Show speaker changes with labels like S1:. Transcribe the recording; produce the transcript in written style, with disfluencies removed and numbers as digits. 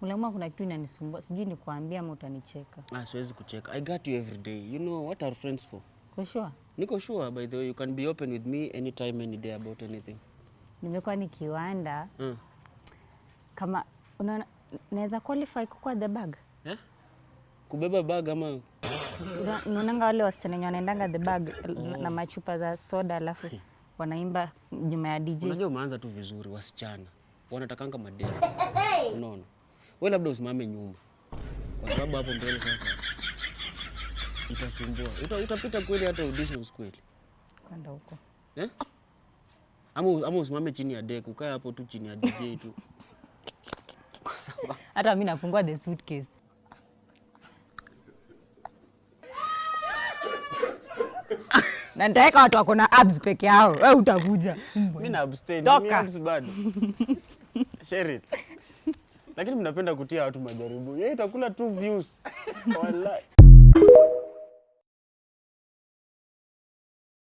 S1: Unaona kuna kitu inanisumbua. Sijui nikuambia ama utanicheka.
S2: Siwezi kucheka. I got you every day. You know what are friends for?
S1: Kwa sure?
S2: Niko sure, by the way. You can be open with me anytime, any day about anything.
S1: Nimekuwa nikiwanda. Kama naweza qualify kukua the bag?
S2: Kubeba bag ama
S1: unaonanga wale wasichana wenye wanaendanga the bag na machupa za soda alafu wanaimba nyuma ya DJ.
S2: Unajua umeanza tu vizuri, wasichana wanatakanga madeni. Unaona? Wewe labda usimame nyuma. Kwa sababu hapo mbele sasa itasumbua. Utapita kweli hata auditions kweli.
S1: Kwenda huko.
S2: Ama usimame chini ya deck, ukae hapo tu chini ya DJ tu. Kwa sababu
S1: hata mimi nafungua the suitcase. Na nitaweka watu wako na abs peke yao. Wewe utakuja.
S2: Mimi na abstain, mimi abs bado. Share it. Lakini mnapenda kutia watu majaribu. Yeye itakula tu views. Wallahi.